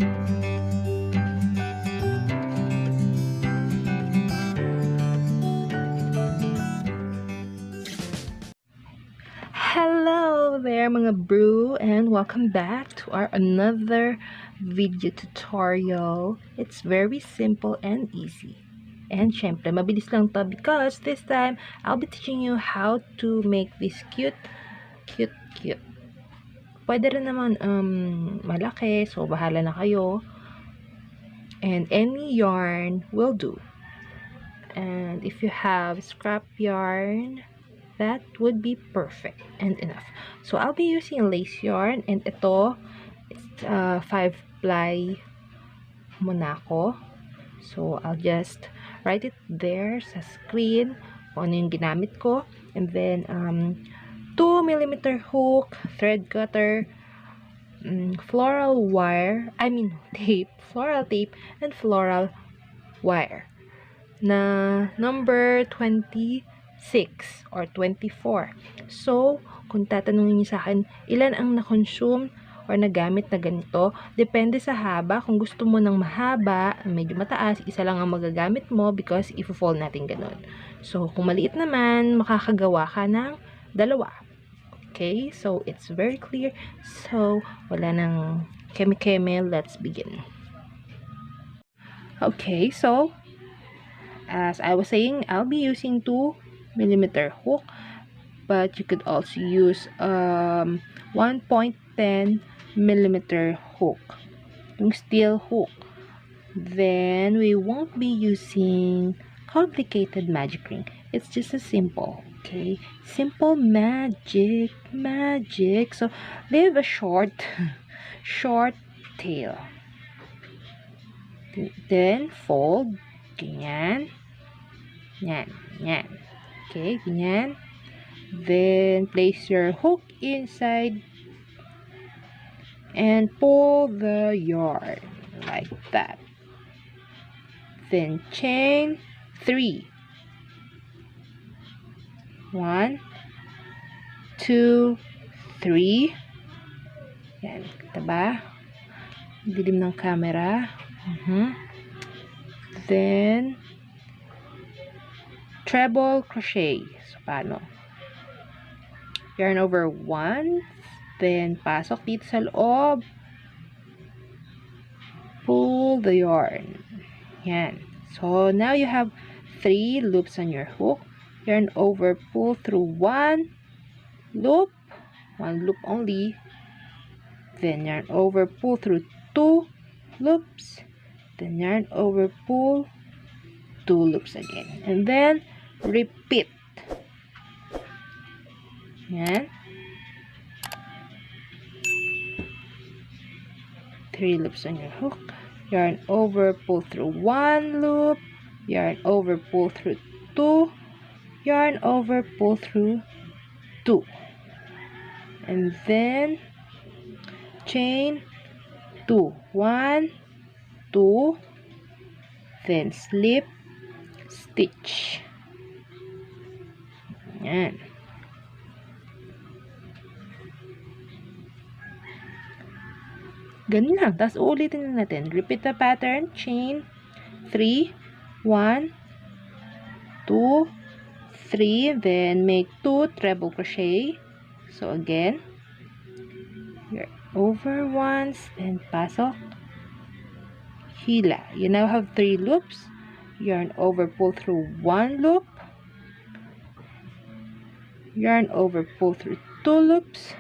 Hello there mga brew, and welcome back to our another video tutorial. It's very simple and easy. And syempre, mabilis lang to because this time, I'll be teaching you how to make this cute. Pwede rin naman malaki, so bahala na kayo. And any yarn will do. And if you have scrap yarn, that would be perfect and enough. So I'll be using lace yarn, and ito, it's 5-ply muna ako. So I'll just write it there sa screen kung ano yung ginamit ko. And then 2mm hook, thread cutter, floral tape, and floral wire na number 26 or 24. So, kung tatanungin niyo sa akin, ilan ang na-consume or nagamit na ganito, depende sa haba. Kung gusto mo ng mahaba, medyo mataas, isa lang ang magagamit mo because ifo-fold natin ganun. So, kung maliit naman, makakagawa ka ng dalawa. Okay? So, it's very clear. So, wala nang keme-keme. Let's begin. Okay, so, as I was saying, I'll be using 2mm hook, but you could also use 1.10mm hook, yung steel hook. Then we won't be using complicated magic ring. It's just a simple, okay? Simple magic. So leave a short tail. Then fold, ganyan. Yan. Okay, ganyan. Then, place your hook inside and pull the yarn like that. Then, chain 3. 1, 2, 3. Yan. Kita ba? Dilim ng camera. Then, treble crochet. So, paano? Yarn over 1, then pasok dito sa loob. Pull the yarn. Yan. So, now you have 3 loops on your hook. Yarn over, pull through 1 loop. 1 loop only. Then, yarn over, pull through 2 loops. Then, yarn over, pull 2 loops again. And then, repeat. Yan. 3 loops on your hook. Yarn over, pull through 1 loop. Yarn over, pull through 2. Yarn over, pull through 2. And then, chain 2. 1, 2. Then, slip, stitch. Yan. Ganun lang. Tapos, uulitin na natin. Repeat the pattern. Chain 3, 1, 2, 3. Then, make 2 treble crochet. So, again, you're over once. Then, pasok. Hila. You now have 3 loops. Yarn over, pull through 1 loop. Yarn over, pull through 2 loops.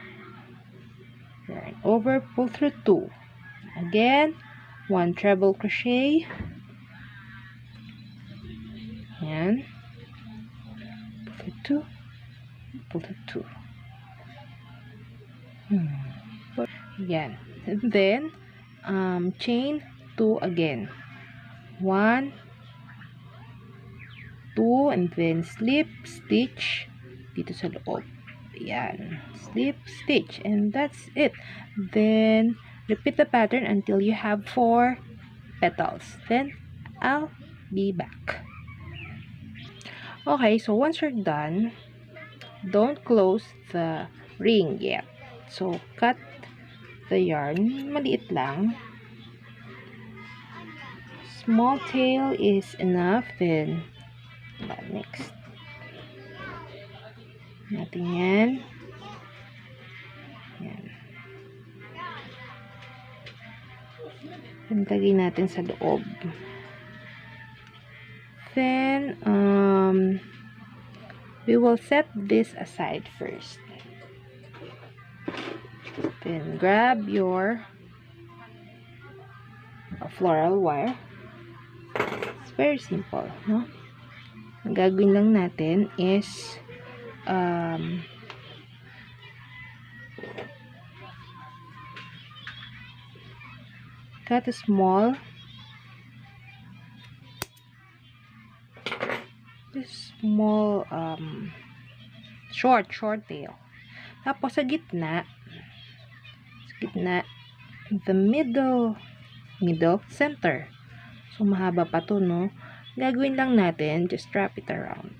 Yarn over, pull through 2. Again, 1 treble crochet. Yan. Pull through 2. Pull through 2. Yan. And then, chain 2 again. 1, 2, and then slip, stitch dito sa loob. Yan. Slip, stitch. And that's it. Then, repeat the pattern until you have 4 petals. Then, I'll be back. Okay, so once you're done, don't close the ring yet. So, cut the yarn. Maliit lang. small tail is enough. Then next natin yan. Yan. Lagay natin sa loob. Then we will set this aside first. Then grab your floral wire. It's very simple, no? Ang gagawin lang natin is cut a small short tail. Tapos sa gitna, the middle, center. So mahaba pa to, no? Gagawin lang natin, just wrap it around.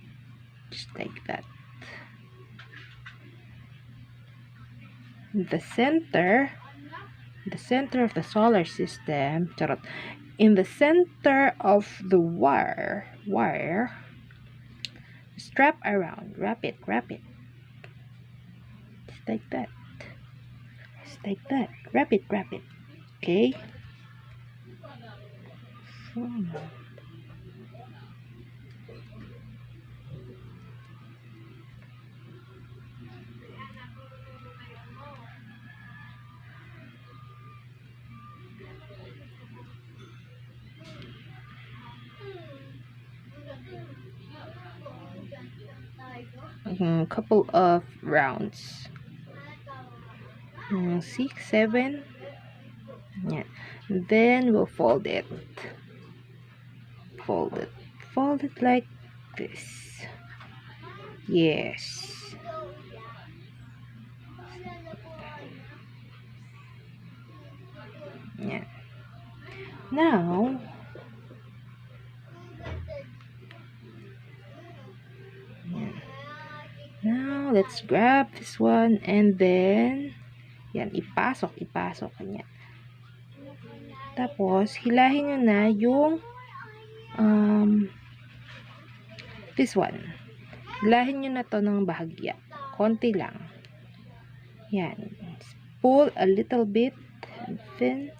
Just like that. The center of the solar system, charot. In the center of the wire, strap around, wrap it. Just like that. Wrap it. Okay. A couple of rounds. 6, 7. Yeah. Then we'll fold it. Fold it like this. Yes. Yeah. Now let's grab this one and then yan, ipasok kanya. Tapos hilahin nyo na yung this one. Hilahin nyo na to ng bahagya. Konti lang. Yan. Pull a little bit and then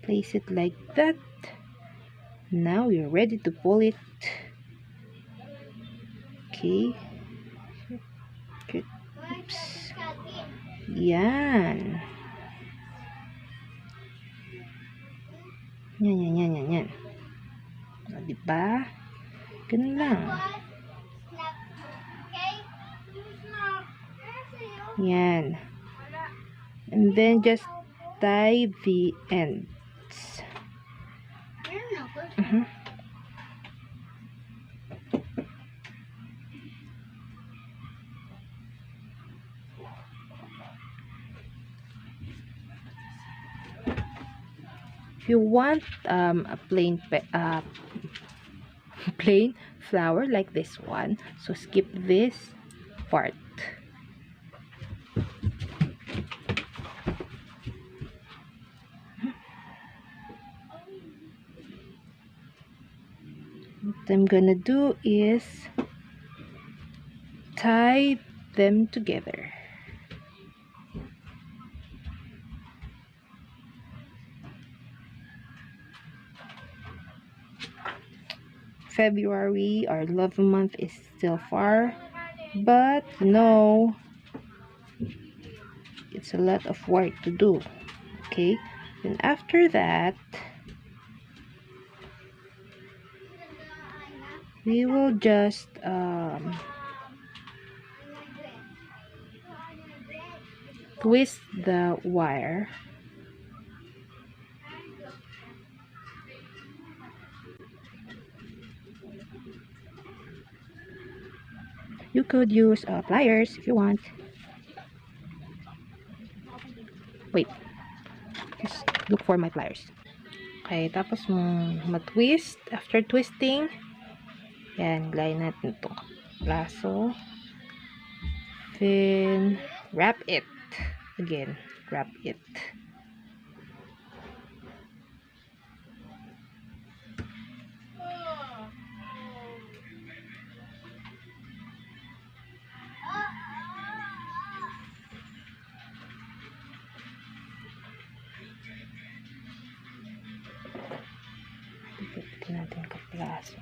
place it like that. Now you're ready to pull it. Okay. Oops. Yan. Yan. O, diba? Ganun lang. Yan. And then just tie the ends. If you want a plain flower like this one, so skip this part. What I'm gonna do is tie them together. February, our love month, is still far, but no, it's a lot of work to do. Okay, and after that we will just twist the wire. You could use pliers if you want. Wait, just look for my pliers. Okay, tapos ma-twist. After twisting, yan, lagay natin itong laso. Then wrap it. Again, wrap it. natin kapraso.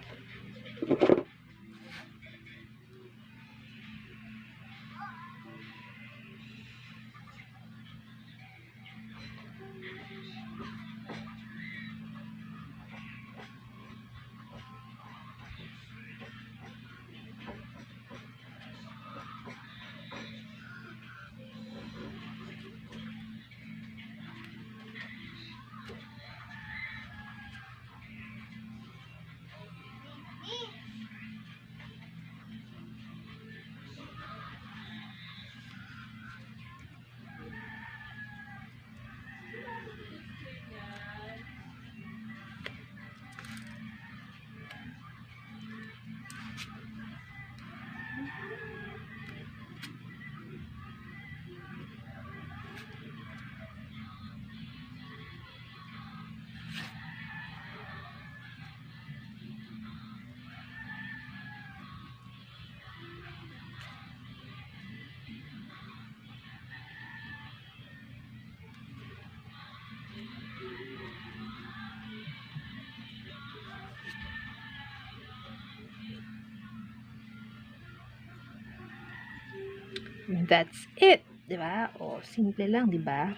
That's it, 'di ba? O, simple lang, 'di ba?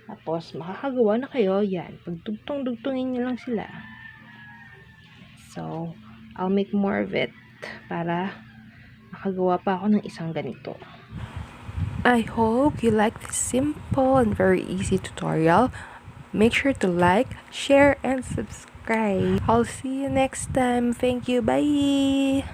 Tapos makakagawa na kayo 'yan. Pagdugtong-dugtungin niyo lang sila. So, I'll make more of it para makagawa pa ako ng isang ganito. I hope you like this simple and very easy tutorial. Make sure to like, share, and subscribe. I'll see you next time. Thank you. Bye!